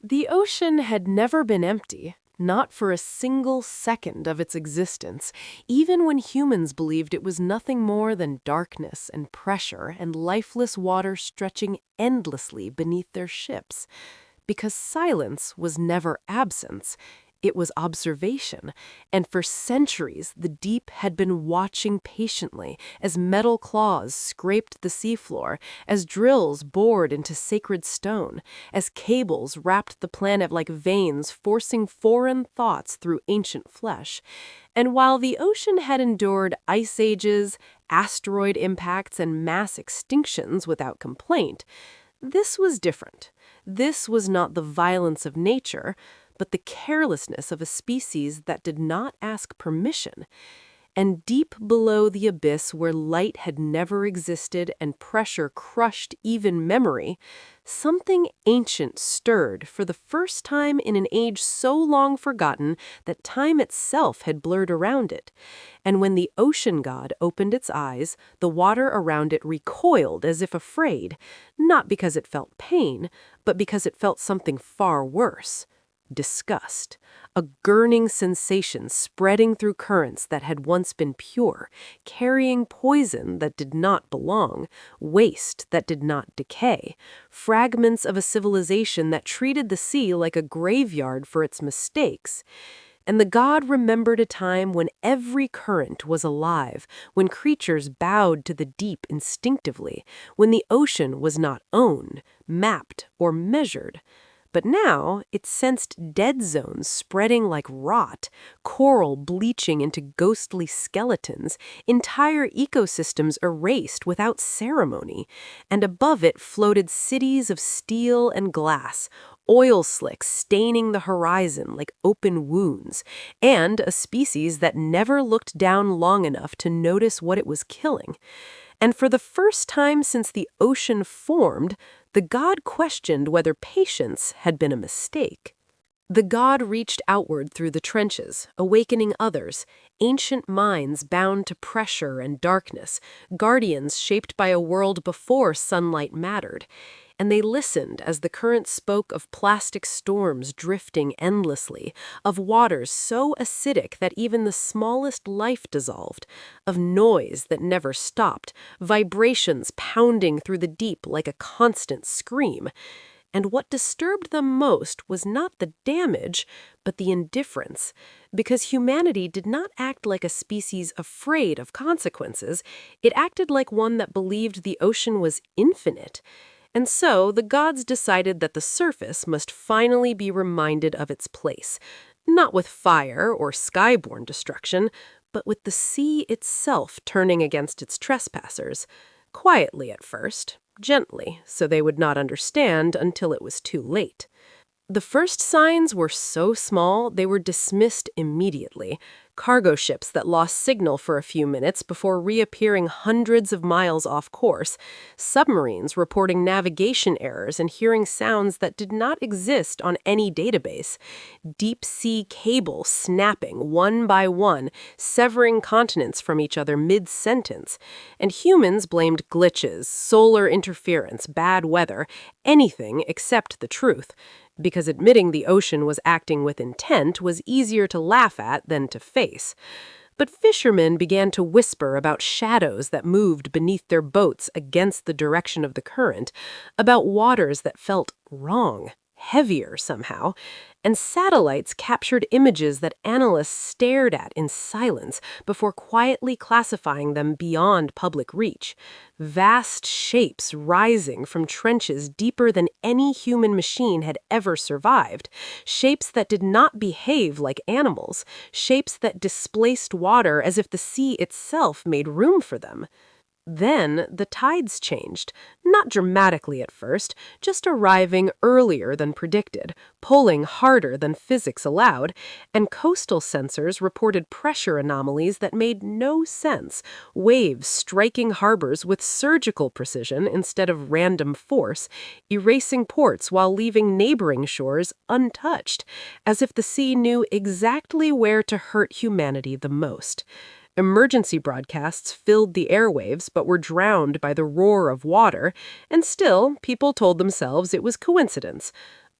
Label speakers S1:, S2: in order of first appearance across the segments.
S1: The ocean had never been empty, not for a single second of its existence, even when humans believed it was nothing more than darkness and pressure and lifeless water stretching endlessly beneath their ships. Because silence was never absence. It was observation, and for centuries the deep had been watching patiently as metal claws scraped the seafloor, as drills bored into sacred stone, as cables wrapped the planet like veins forcing foreign thoughts through ancient flesh. And while the ocean had endured ice ages, asteroid impacts, and mass extinctions without complaint, this was different. This was not the violence of nature, but the carelessness of a species that did not ask permission. And deep below the abyss where light had never existed and pressure crushed even memory, something ancient stirred for the first time in an age so long forgotten that time itself had blurred around it. And when the ocean god opened its eyes, the water around it recoiled as if afraid, not because it felt pain, but because it felt something far worse. Disgust, a gurning sensation spreading through currents that had once been pure, carrying poison that did not belong, waste that did not decay, fragments of a civilization that treated the sea like a graveyard for its mistakes. And the god remembered a time when every current was alive, when creatures bowed to the deep instinctively, when the ocean was not owned, mapped, or measured. But now it sensed dead zones spreading like rot, coral bleaching into ghostly skeletons, entire ecosystems erased without ceremony, and above it floated cities of steel and glass, oil slicks staining the horizon like open wounds, and a species that never looked down long enough to notice what it was killing. And for the first time since the ocean formed, the god questioned whether patience had been a mistake. The god reached outward through the trenches, awakening others, ancient minds bound to pressure and darkness, guardians shaped by a world before sunlight mattered. And they listened as the current spoke of plastic storms drifting endlessly, of waters so acidic that even the smallest life dissolved, of noise that never stopped, vibrations pounding through the deep like a constant scream. And what disturbed them most was not the damage, but the indifference, because humanity did not act like a species afraid of consequences. It acted like one that believed the ocean was infinite. And so the gods decided that the surface must finally be reminded of its place, not with fire or skyborne destruction, but with the sea itself turning against its trespassers, quietly at first, gently, so they would not understand until it was too late. The first signs were so small they were dismissed immediately. Cargo ships that lost signal for a few minutes before reappearing hundreds of miles off course, submarines reporting navigation errors and hearing sounds that did not exist on any database, deep-sea cables snapping one by one, severing continents from each other mid-sentence, and humans blamed glitches, solar interference, bad weather, anything except the truth, because admitting the ocean was acting with intent was easier to laugh at than to face. But fishermen began to whisper about shadows that moved beneath their boats against the direction of the current, about waters that felt wrong, heavier somehow, and satellites captured images that analysts stared at in silence before quietly classifying them beyond public reach. Vast shapes rising from trenches deeper than any human machine had ever survived, shapes that did not behave like animals, shapes that displaced water as if the sea itself made room for them. Then the tides changed, not dramatically at first, just arriving earlier than predicted, pulling harder than physics allowed, and coastal sensors reported pressure anomalies that made no sense, waves striking harbors with surgical precision instead of random force, erasing ports while leaving neighboring shores untouched, as if the sea knew exactly where to hurt humanity the most. Emergency broadcasts filled the airwaves but were drowned by the roar of water, and still people told themselves it was coincidence.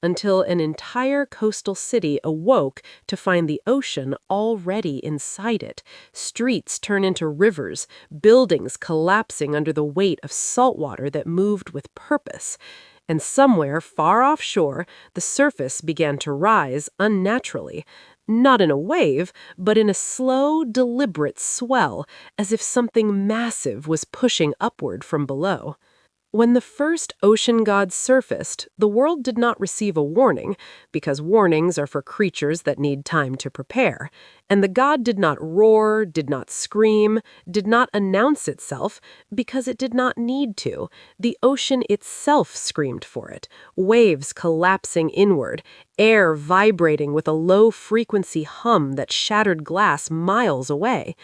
S1: until an entire coastal city awoke to find the ocean already inside it. Streets turn into rivers, buildings collapsing under the weight of salt water that moved with purpose. And somewhere far offshore, the surface began to rise unnaturally. Not in a wave, but in a slow, deliberate swell, as if something massive was pushing upward from below. When the first ocean god surfaced, the world did not receive a warning, because warnings are for creatures that need time to prepare. And the god did not roar, did not scream, did not announce itself, because it did not need to. The ocean itself screamed for it, waves collapsing inward, air vibrating with a low-frequency hum that shattered glass miles away.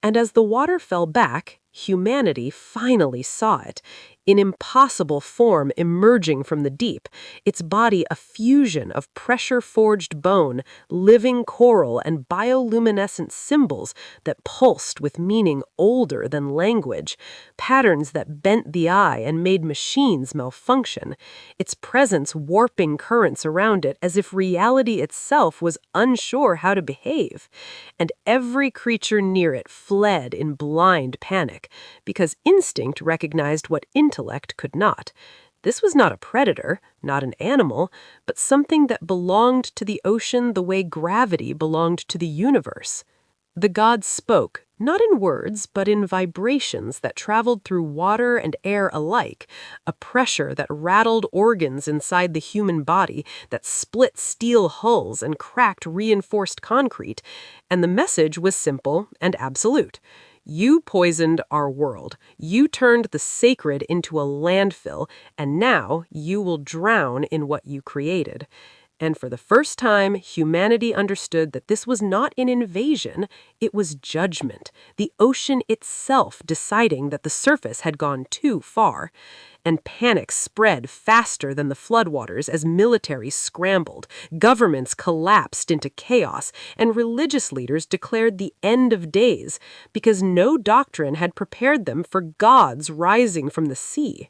S1: And as the water fell back, humanity finally saw it, in impossible form emerging from the deep, its body a fusion of pressure-forged bone, living coral, and bioluminescent symbols that pulsed with meaning older than language, patterns that bent the eye and made machines malfunction, its presence warping currents around it as if reality itself was unsure how to behave. And every creature near it fled in blind panic, because instinct recognized what intellect could not. This was not a predator, not an animal, but something that belonged to the ocean the way gravity belonged to the universe. The gods spoke, not in words, but in vibrations that traveled through water and air alike, a pressure that rattled organs inside the human body, that split steel hulls and cracked reinforced concrete, and the message was simple and absolute. You poisoned our world. You turned the sacred into a landfill, and now you will drown in what you created. And for the first time, humanity understood that this was not an invasion, it was judgment, the ocean itself deciding that the surface had gone too far. And panic spread faster than the floodwaters as militaries scrambled, governments collapsed into chaos, and religious leaders declared the end of days, because no doctrine had prepared them for gods rising from the sea.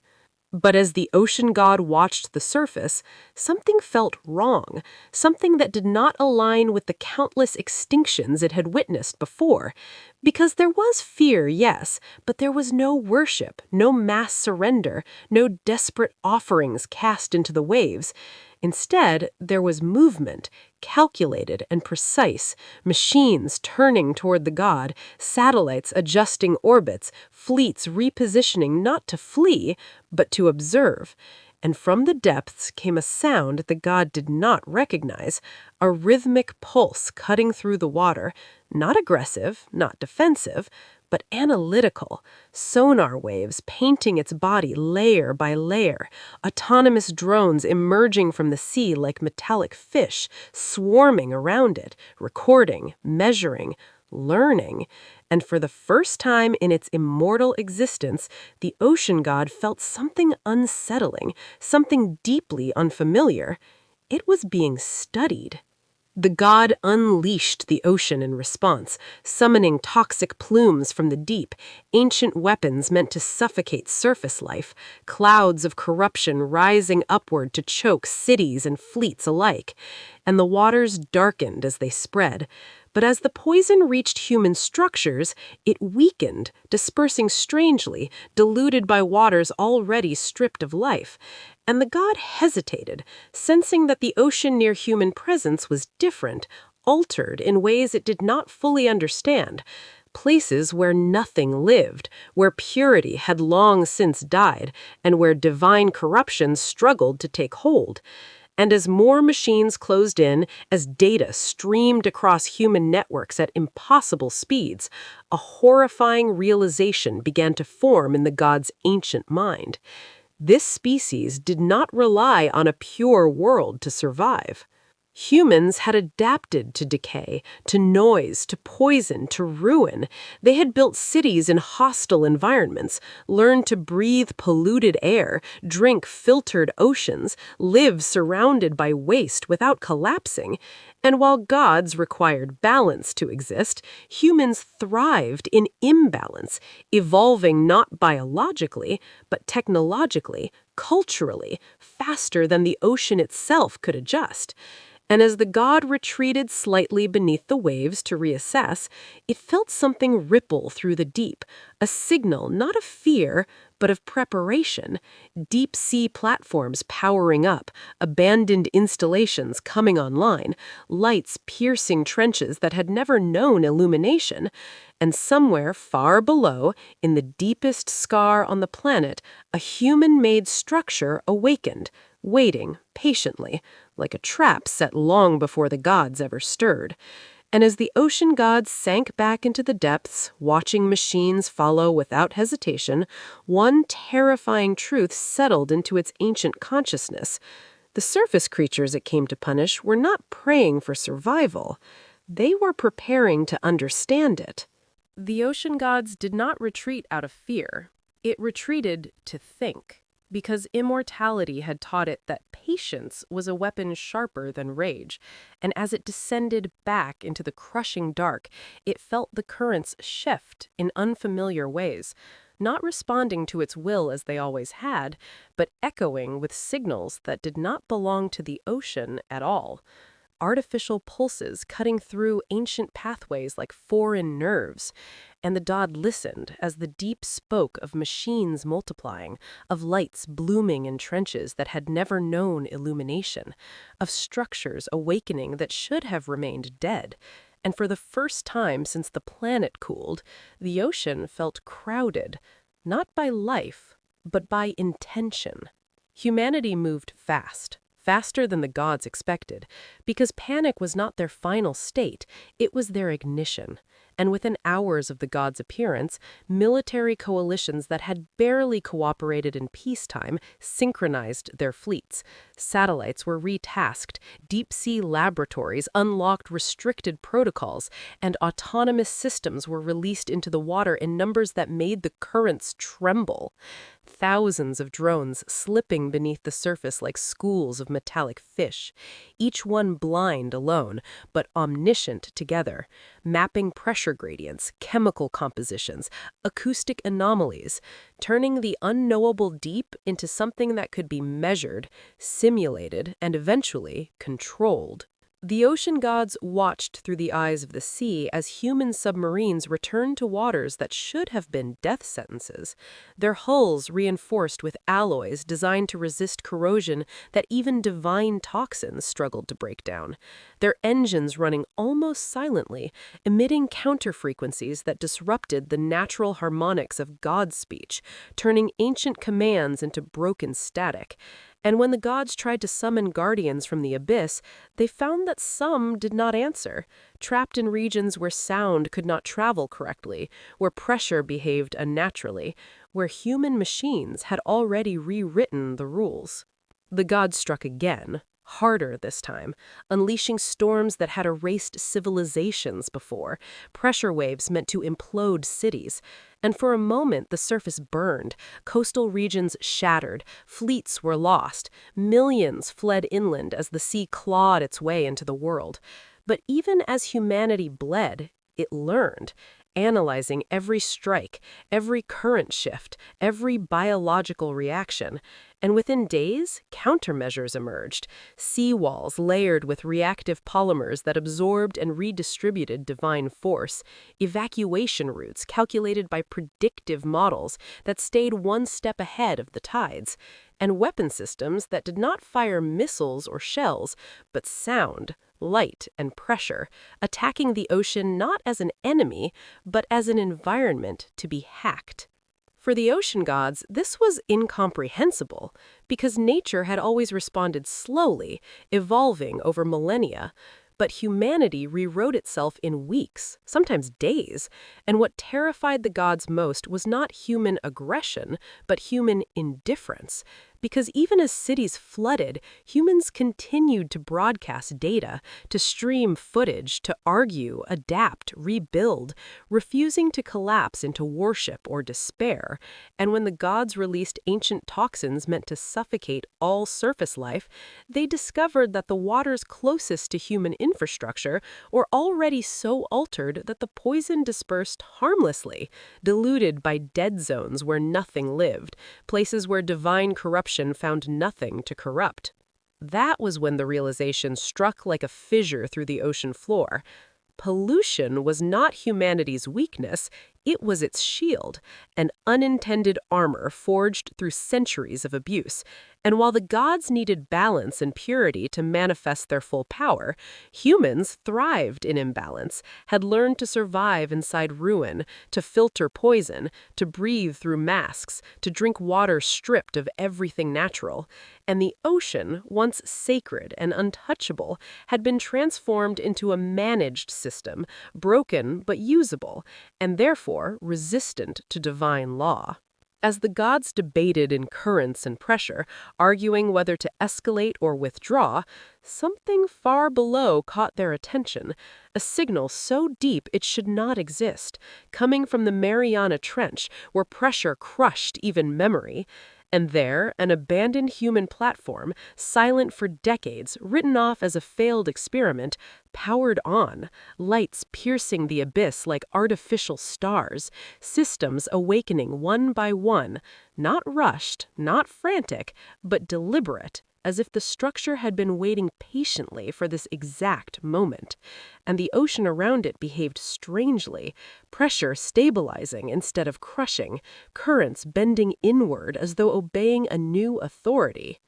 S1: But as the ocean god watched the surface, something felt wrong, something that did not align with the countless extinctions it had witnessed before. Because there was fear, yes, but there was no worship, no mass surrender, no desperate offerings cast into the waves. Instead, there was movement, calculated and precise, machines turning toward the god, satellites adjusting orbits, fleets repositioning not to flee, but to observe. And from the depths came a sound the god did not recognize, a rhythmic pulse cutting through the water, not aggressive, not defensive, but analytical, sonar waves painting its body layer by layer, autonomous drones emerging from the sea like metallic fish, swarming around it, recording, measuring, learning. And for the first time in its immortal existence, the ocean god felt something unsettling, something deeply unfamiliar. It was being studied. The god unleashed the ocean in response, summoning toxic plumes from the deep, ancient weapons meant to suffocate surface life, clouds of corruption rising upward to choke cities and fleets alike. And the waters darkened as they spread. But as the poison reached human structures, it weakened, dispersing strangely, diluted by waters already stripped of life. And the god hesitated, sensing that the ocean near human presence was different, altered in ways it did not fully understand. Places where nothing lived, where purity had long since died, and where divine corruption struggled to take hold. And as more machines closed in, as data streamed across human networks at impossible speeds, a horrifying realization began to form in the god's ancient mind. This species did not rely on a pure world to survive. Humans had adapted to decay, to noise, to poison, to ruin. They had built cities in hostile environments, learned to breathe polluted air, drink filtered oceans, live surrounded by waste without collapsing. And while gods required balance to exist, humans thrived in imbalance, evolving not biologically, but technologically, culturally, faster than the ocean itself could adjust. And as the god retreated slightly beneath the waves to reassess, it felt something ripple through the deep, a signal not of fear, but of preparation. Deep-sea platforms powering up, abandoned installations coming online, lights piercing trenches that had never known illumination. And somewhere far below, in the deepest scar on the planet, a human-made structure awakened, waiting patiently, like a trap set long before the gods ever stirred. And as the ocean gods sank back into the depths, watching machines follow without hesitation, one terrifying truth settled into its ancient consciousness. The surface creatures it came to punish were not praying for survival. They were preparing to understand it. The ocean gods did not retreat out of fear. It retreated to think, because immortality had taught it that patience was a weapon sharper than rage, and as it descended back into the crushing dark, it felt the currents shift in unfamiliar ways, not responding to its will as they always had, but echoing with signals that did not belong to the ocean at all. Artificial pulses cutting through ancient pathways like foreign nerves. And the god listened as the deep spoke of machines multiplying, of lights blooming in trenches that had never known illumination, of structures awakening that should have remained dead. And for the first time since the planet cooled, the ocean felt crowded, not by life, but by intention. Humanity moved fast. Faster than the gods expected, because panic was not their final state, it was their ignition. And within hours of the gods' appearance, military coalitions that had barely cooperated in peacetime synchronized their fleets. Satellites were retasked, deep-sea laboratories unlocked restricted protocols, and autonomous systems were released into the water in numbers that made the currents tremble. Thousands of drones slipping beneath the surface like schools of metallic fish, each one blind alone, but omniscient together, mapping pressure gradients, chemical compositions, acoustic anomalies, turning the unknowable deep into something that could be measured, simulated, and eventually controlled. The ocean gods watched through the eyes of the sea as human submarines returned to waters that should have been death sentences, their hulls reinforced with alloys designed to resist corrosion that even divine toxins struggled to break down, their engines running almost silently, emitting counterfrequencies that disrupted the natural harmonics of God speech, turning ancient commands into broken static. And when the gods tried to summon guardians from the abyss, they found that some did not answer, trapped in regions where sound could not travel correctly, where pressure behaved unnaturally, where human machines had already rewritten the rules. The gods struck again, harder this time, unleashing storms that had erased civilizations before, pressure waves meant to implode cities. And for a moment the surface burned, coastal regions shattered, fleets were lost, millions fled inland as the sea clawed its way into the world. But even as humanity bled, it learned, analyzing every strike, every current shift, every biological reaction. And within days, countermeasures emerged, seawalls layered with reactive polymers that absorbed and redistributed divine force, evacuation routes calculated by predictive models that stayed one step ahead of the tides, and weapon systems that did not fire missiles or shells, but sound, light, and pressure, attacking the ocean not as an enemy, but as an environment to be hacked. For the ocean gods, this was incomprehensible, because nature had always responded slowly, evolving over millennia. But humanity rewrote itself in weeks, sometimes days, and what terrified the gods most was not human aggression, but human indifference. Because even as cities flooded, humans continued to broadcast data, to stream footage, to argue, adapt, rebuild, refusing to collapse into worship or despair. And when the gods released ancient toxins meant to suffocate all surface life, they discovered that the waters closest to human infrastructure were already so altered that the poison dispersed harmlessly, diluted by dead zones where nothing lived, places where divine corruption corruption found nothing to corrupt. That was when the realization struck like a fissure through the ocean floor. Pollution was not humanity's weakness, it was its shield, an unintended armor forged through centuries of abuse. And while the gods needed balance and purity to manifest their full power, humans thrived in imbalance, had learned to survive inside ruin, to filter poison, to breathe through masks, to drink water stripped of everything natural. And the ocean, once sacred and untouchable, had been transformed into a managed system, broken but usable, and therefore resistant to divine law. As the gods debated in currents and pressure, arguing whether to escalate or withdraw, something far below caught their attention, a signal so deep it should not exist, coming from the Mariana Trench where pressure crushed even memory. And there, an abandoned human platform, silent for decades, written off as a failed experiment, powered on, lights piercing the abyss like artificial stars, systems awakening one by one, not rushed, not frantic, but deliberate, as if the structure had been waiting patiently for this exact moment. And the ocean around it behaved strangely, pressure stabilizing instead of crushing, currents bending inward as though obeying a new authority.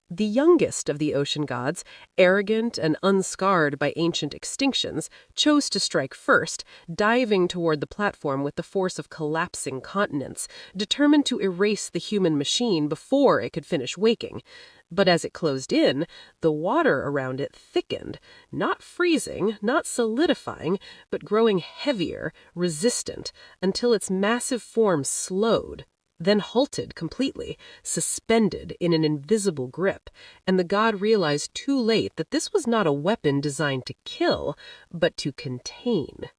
S1: The youngest of the ocean gods, arrogant and unscarred by ancient extinctions, chose to strike first, diving toward the platform with the force of collapsing continents, determined to erase the human machine before it could finish waking. But as it closed in, the water around it thickened, not freezing, not solidifying, but growing heavier, resistant, until its massive form slowed, then halted completely, suspended in an invisible grip, and the god realized too late that this was not a weapon designed to kill, but to contain.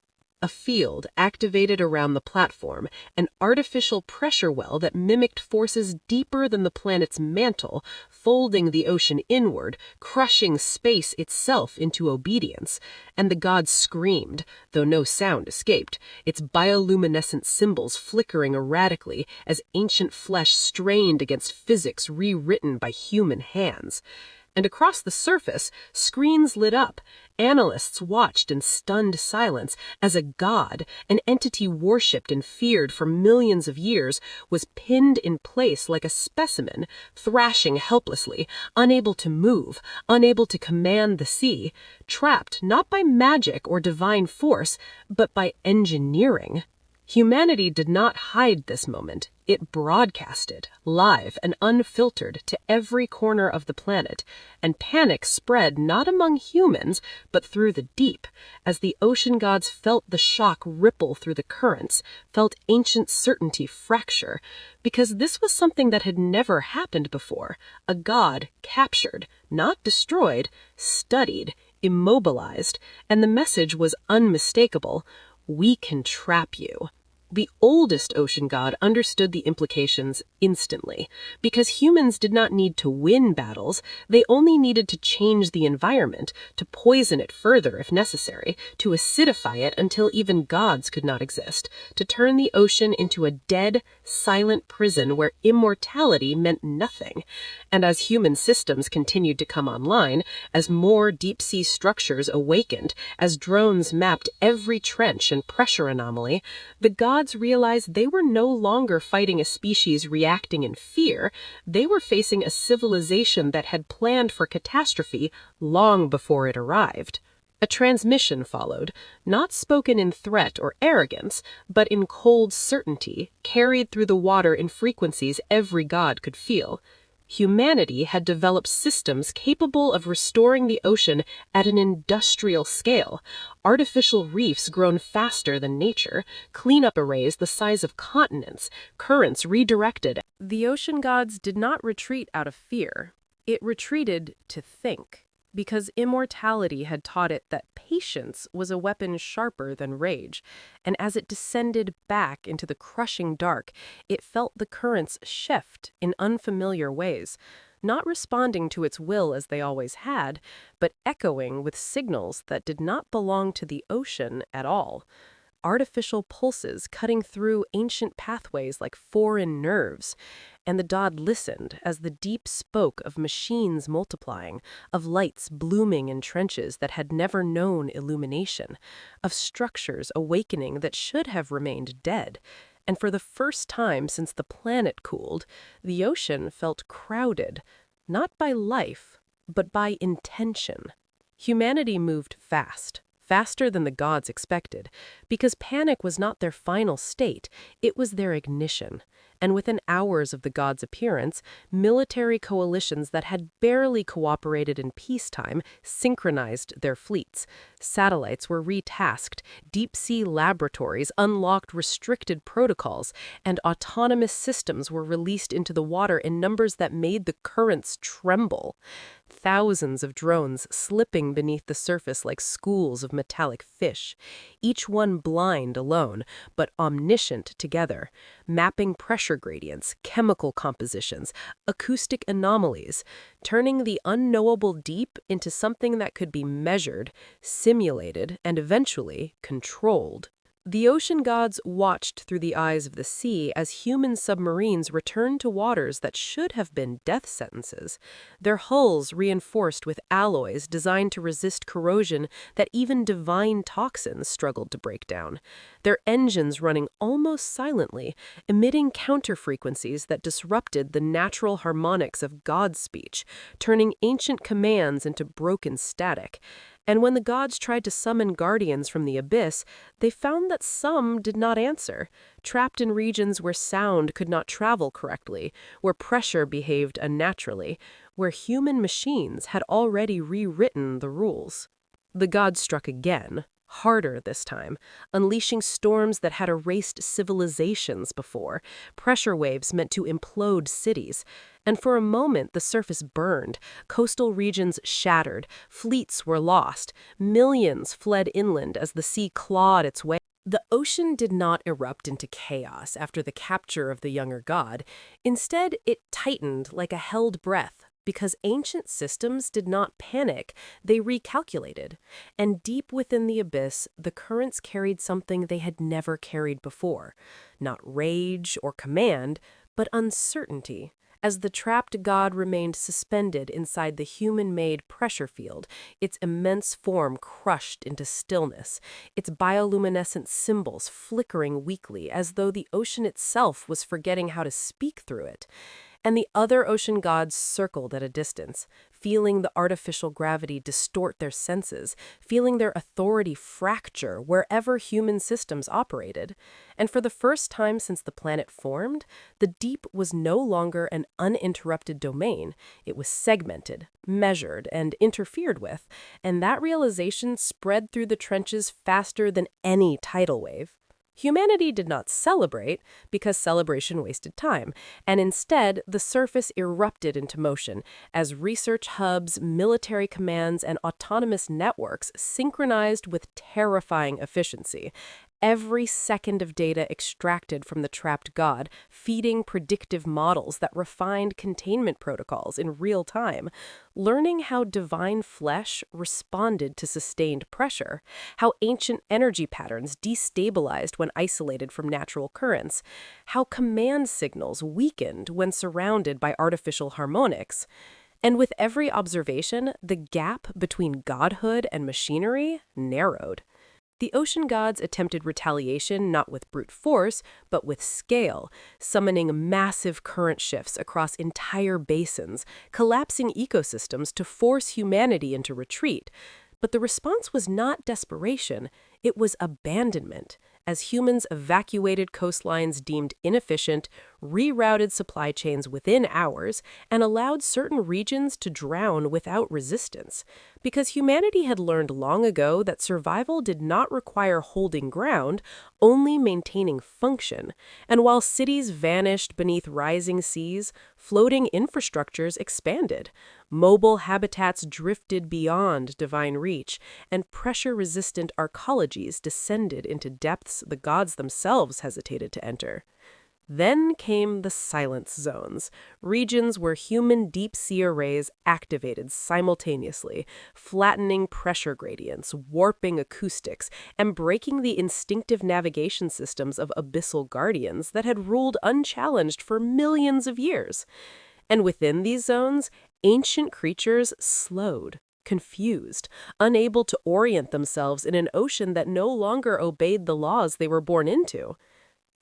S1: A field activated around the platform, an artificial pressure well that mimicked forces deeper than the planet's mantle, folding the ocean inward, crushing space itself into obedience. And the god screamed, though no sound escaped, its bioluminescent symbols flickering erratically as ancient flesh strained against physics rewritten by human hands. And across the surface, screens lit up. Analysts watched in stunned silence as a god, an entity worshipped and feared for millions of years, was pinned in place like a specimen, thrashing helplessly, unable to move, unable to command the sea, trapped not by magic or divine force, but by engineering. Humanity did not hide this moment. It broadcast it, live and unfiltered, to every corner of the planet, and panic spread not among humans, but through the deep, as the ocean gods felt the shock ripple through the currents, felt ancient certainty fracture, because this was something that had never happened before, a god captured, not destroyed, studied, immobilized, and the message was unmistakable: we can trap you. The oldest ocean god understood the implications instantly, because humans did not need to win battles, they only needed to change the environment, to poison it further if necessary, to acidify it until even gods could not exist, to turn the ocean into a dead, silent prison where immortality meant nothing. And as human systems continued to come online, as more deep-sea structures awakened, as drones mapped every trench and pressure anomaly, the gods realized they were no longer fighting a species reacting in fear, they were facing a civilization that had planned for catastrophe long before it arrived. A transmission followed, not spoken in threat or arrogance, but in cold certainty, carried through the water in frequencies every god could feel. Humanity had developed systems capable of restoring the ocean at an industrial scale, artificial reefs grown faster than nature, cleanup arrays the size of continents, currents redirected. The ocean gods did not retreat out of fear. It retreated to think, because immortality had taught it that patience was a weapon sharper than rage, and as it descended back into the crushing dark, it felt the currents shift in unfamiliar ways, not responding to its will as they always had, but echoing with signals that did not belong to the ocean at all. artificial pulses cutting through ancient pathways like foreign nerves. And the god listened as the deep spoke of machines multiplying, of lights blooming in trenches that had never known illumination, of structures awakening that should have remained dead. And for the first time since the planet cooled, the ocean felt crowded, not by life, but by intention. Humanity moved fast, faster than the gods expected, because panic was not their final state, it was their ignition. And within hours of the gods' appearance, military coalitions that had barely cooperated in peacetime synchronized their fleets. Satellites were retasked, deep-sea laboratories unlocked restricted protocols, and autonomous systems were released into the water in numbers that made the currents tremble. Thousands of drones slipping beneath the surface like schools of metallic fish, each one blind alone, but omniscient together, mapping pressure gradients, chemical compositions, acoustic anomalies, turning the unknowable deep into something that could be measured, simulated, and eventually controlled. The ocean gods watched through the eyes of the sea as human submarines returned to waters that should have been death sentences, their hulls reinforced with alloys designed to resist corrosion that even divine toxins struggled to break down, their engines running almost silently, emitting counterfrequencies that disrupted the natural harmonics of God speech, turning ancient commands into broken static. And when the gods tried to summon guardians from the abyss, they found that some did not answer, trapped in regions where sound could not travel correctly, where pressure behaved unnaturally, where human machines had already rewritten the rules. The gods struck again, harder this time, unleashing storms that had erased civilizations before, pressure waves meant to implode cities. And for a moment the surface burned, coastal regions shattered, fleets were lost, millions fled inland as the sea clawed its way. The ocean did not erupt into chaos after the capture of the younger god. Instead, it tightened like a held breath, because ancient systems did not panic, they recalculated. And deep within the abyss, the currents carried something they had never carried before. Not rage or command, but uncertainty. As the trapped god remained suspended inside the human-made pressure field, its immense form crushed into stillness, its bioluminescent symbols flickering weakly as though the ocean itself was forgetting how to speak through it. And the other ocean gods circled at a distance, feeling the artificial gravity distort their senses, feeling their authority fracture wherever human systems operated. And for the first time since the planet formed, the deep was no longer an uninterrupted domain. It was segmented, measured, and interfered with, and that realization spread through the trenches faster than any tidal wave. Humanity did not celebrate, because celebration wasted time, and instead the surface erupted into motion as research hubs, military commands, and autonomous networks synchronized with terrifying efficiency. Every second of data extracted from the trapped god, feeding predictive models that refined containment protocols in real time, learning how divine flesh responded to sustained pressure, how ancient energy patterns destabilized when isolated from natural currents, how command signals weakened when surrounded by artificial harmonics. And with every observation, the gap between godhood and machinery narrowed. The ocean gods attempted retaliation not with brute force, but with scale, summoning massive current shifts across entire basins, collapsing ecosystems to force humanity into retreat. But the response was not desperation, it was abandonment, as humans evacuated coastlines deemed inefficient, rerouted supply chains within hours, and allowed certain regions to drown without resistance. Because humanity had learned long ago that survival did not require holding ground, only maintaining function. And while cities vanished beneath rising seas, floating infrastructures expanded. Mobile habitats drifted beyond divine reach, and pressure-resistant arcologies descended into depths the gods themselves hesitated to enter. Then came the silence zones, regions where human deep-sea arrays activated simultaneously, flattening pressure gradients, warping acoustics, and breaking the instinctive navigation systems of abyssal guardians that had ruled unchallenged for millions of years. And within these zones, ancient creatures slowed, confused, unable to orient themselves in an ocean that no longer obeyed the laws they were born into.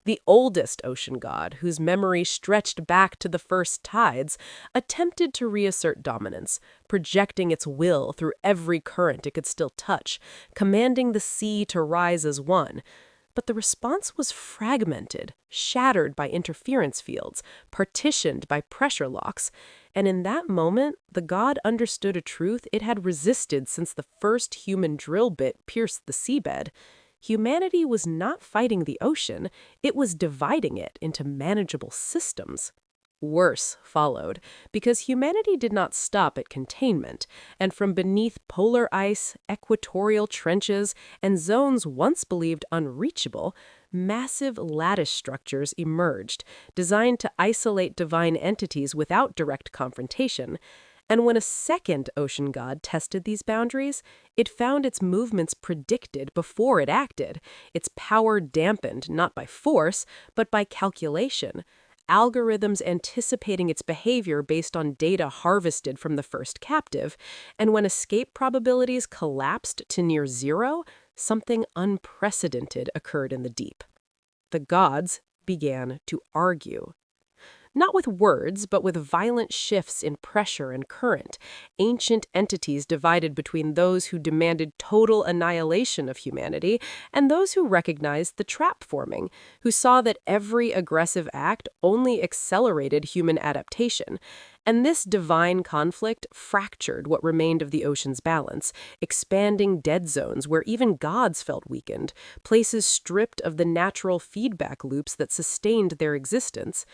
S1: The oldest ocean god, whose memory stretched back to the first tides, attempted to reassert dominance, projecting its will through every current it could still touch, commanding the sea to rise as one. But the response was fragmented, shattered by interference fields, partitioned by pressure locks, and in that moment, the god understood a truth it had resisted since the first human drill bit pierced the seabed. Humanity was not fighting the ocean, it was dividing it into manageable systems. Worse followed, because humanity did not stop at containment, and from beneath polar ice, equatorial trenches, and zones once believed unreachable, massive lattice structures emerged, designed to isolate divine entities without direct confrontation. And when a second ocean god tested these boundaries, it found its movements predicted before it acted, its power dampened not by force, but by calculation, algorithms anticipating its behavior based on data harvested from the first captive, and when escape probabilities collapsed to near zero, something unprecedented occurred in the deep. The gods began to argue. Not with words, but with violent shifts in pressure and current, ancient entities divided between those who demanded total annihilation of humanity and those who recognized the trap forming, who saw that every aggressive act only accelerated human adaptation. And this divine conflict fractured what remained of the ocean's balance, expanding dead zones where even gods felt weakened, places stripped of the natural feedback loops that sustained their existence.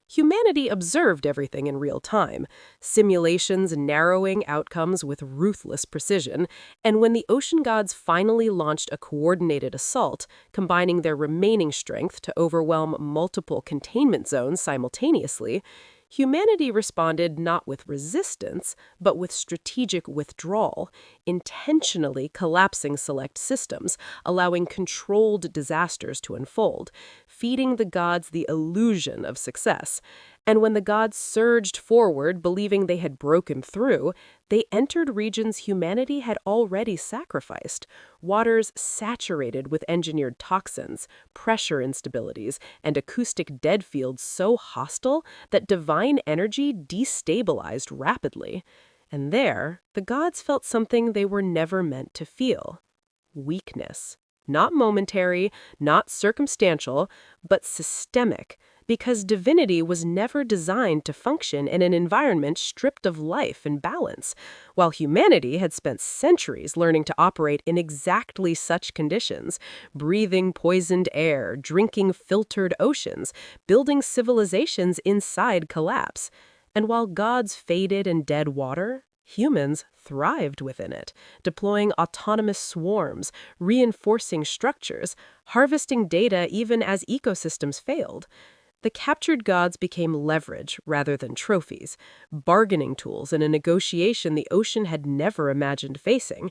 S1: Humanity observed everything in real time, simulations narrowing outcomes with ruthless precision, and when the ocean gods finally launched a coordinated assault, combining their remaining strength to overwhelm multiple containment zones simultaneously, humanity responded not with resistance, but with strategic withdrawal, intentionally collapsing select systems, allowing controlled disasters to unfold, feeding the gods the illusion of success. And when the gods surged forward, believing they had broken through, they entered regions humanity had already sacrificed, waters saturated with engineered toxins, pressure instabilities, and acoustic dead fields so hostile that divine energy destabilized rapidly. And there, the gods felt something they were never meant to feel: weakness. Not momentary, not circumstantial, but systemic, because divinity was never designed to function in an environment stripped of life and balance, while humanity had spent centuries learning to operate in exactly such conditions, breathing poisoned air, drinking filtered oceans, building civilizations inside collapse. And while gods faded in dead water, humans thrived within it, deploying autonomous swarms, reinforcing structures, harvesting data even as ecosystems failed. The captured gods became leverage rather than trophies, bargaining tools in a negotiation the ocean had never imagined facing,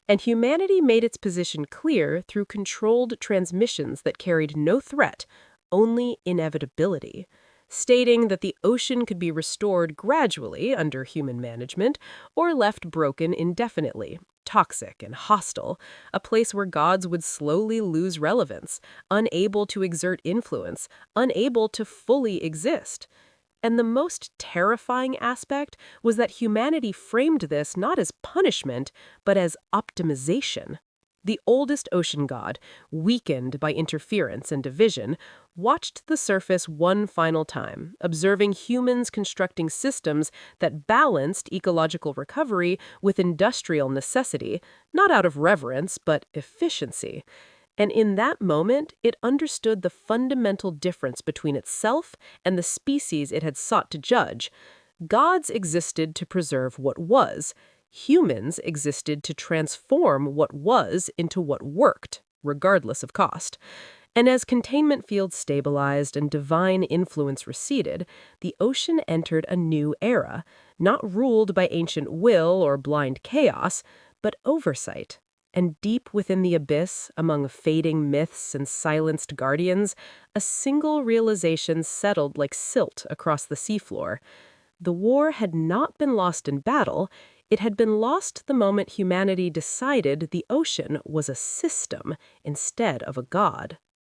S1: and humanity made its position clear through controlled transmissions that carried no threat, only inevitability, stating that the ocean could be restored gradually under human management or left broken indefinitely, toxic and hostile, a place where gods would slowly lose relevance, unable to exert influence, unable to fully exist. And the most terrifying aspect was that humanity framed this not as punishment, but as optimization. The oldest ocean god, weakened by interference and division, watched the surface one final time, observing humans constructing systems that balanced ecological recovery with industrial necessity, not out of reverence, but efficiency. And in that moment, it understood the fundamental difference between itself and the species it had sought to judge. Gods existed to preserve what was. Humans existed to transform what was into what worked, regardless of cost. And as containment fields stabilized and divine influence receded, the ocean entered a new era, not ruled by ancient will or blind chaos, but oversight. And deep within the abyss, among fading myths and silenced guardians, a single realization settled like silt across the seafloor. The war had not been lost in battle, it had been lost the moment humanity decided the ocean was a system instead of a god.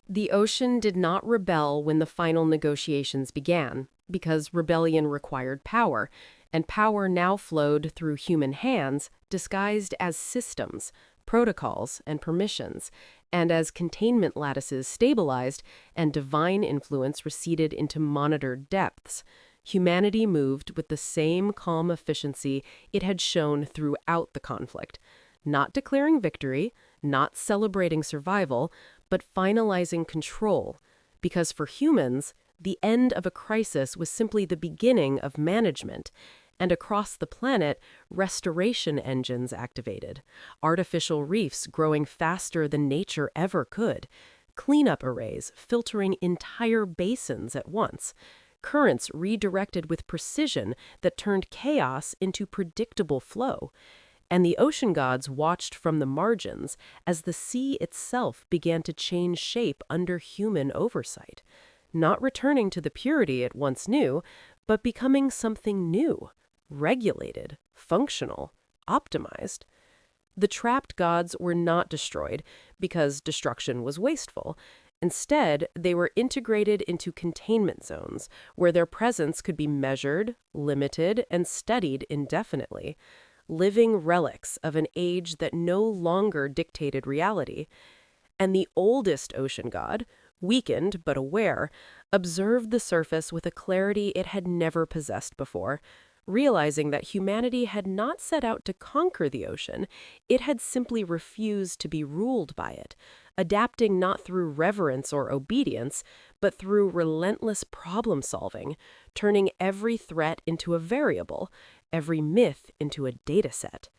S1: The ocean did not rebel when the final negotiations began, because rebellion required power, and power now flowed through human hands, disguised as systems, protocols, and permissions, and as containment lattices stabilized and divine influence receded into monitored depths. Humanity moved with the same calm efficiency it had shown throughout the conflict, not declaring victory, not celebrating survival, but finalizing control, because for humans, the end of a crisis was simply the beginning of management, and across the planet, restoration engines activated, artificial reefs growing faster than nature ever could, cleanup arrays filtering entire basins at once, currents redirected with precision that turned chaos into predictable flow. And the ocean gods watched from the margins as the sea itself began to change shape under human oversight, not returning to the purity it once knew, but becoming something new, regulated, functional, optimized. The trapped gods were not destroyed because destruction was wasteful. Instead, they were integrated into containment zones where their presence could be measured, limited, and studied indefinitely, living relics of an age that no longer dictated reality. And the oldest ocean god, weakened but aware, observed the surface with a clarity it had never possessed before, realizing that humanity had not set out to conquer the ocean, it had simply refused to be ruled by it, adapting not through reverence or obedience, but through relentless problem-solving, turning every threat into a variable, every myth into a dataset.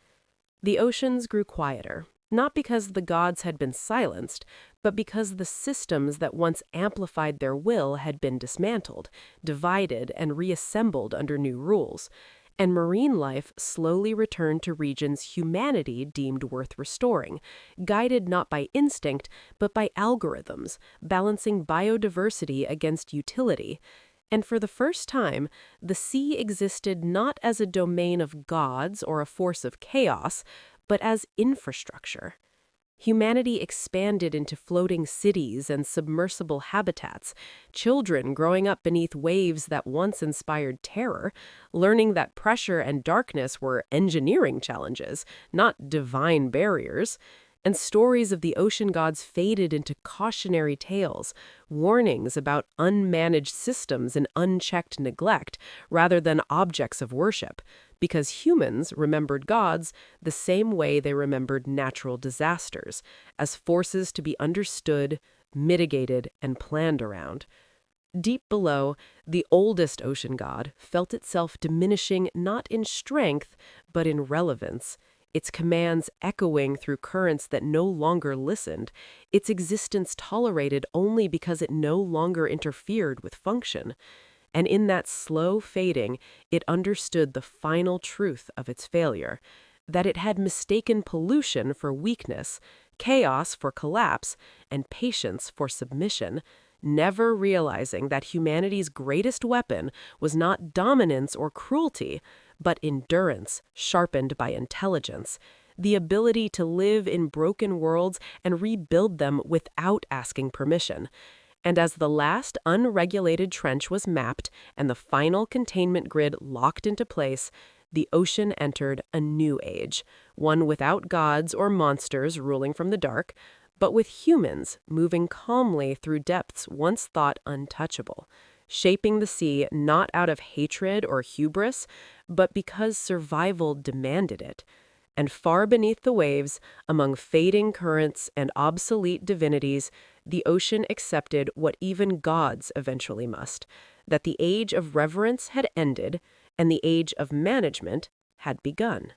S1: The oceans grew quieter, not because the gods had been silenced, but because the systems that once amplified their will had been dismantled, divided, and reassembled under new rules, and marine life slowly returned to regions humanity deemed worth restoring, guided not by instinct, but by algorithms, balancing biodiversity against utility. And for the first time, the sea existed not as a domain of gods or a force of chaos, but as infrastructure. Humanity expanded into floating cities and submersible habitats, children growing up beneath waves that once inspired terror, learning that pressure and darkness were engineering challenges, not divine barriers. And stories of the ocean gods faded into cautionary tales, warnings about unmanaged systems and unchecked neglect, rather than objects of worship, because humans remembered gods the same way they remembered natural disasters, as forces to be understood, mitigated, and planned around. Deep below, the oldest ocean god felt itself diminishing not in strength, but in relevance, its commands echoing through currents that no longer listened, its existence tolerated only because it no longer interfered with function. And in that slow fading, it understood the final truth of its failure, that it had mistaken pollution for weakness, chaos for collapse, and patience for submission, never realizing that humanity's greatest weapon was not dominance or cruelty, but endurance sharpened by intelligence, the ability to live in broken worlds and rebuild them without asking permission. And as the last unregulated trench was mapped and the final containment grid locked into place, the ocean entered a new age, one without gods or monsters ruling from the dark, but with humans moving calmly through depths once thought untouchable, shaping the sea not out of hatred or hubris, but because survival demanded it. And far beneath the waves, among fading currents and obsolete divinities, the ocean accepted what even gods eventually must, that the age of reverence had ended and the age of management had begun.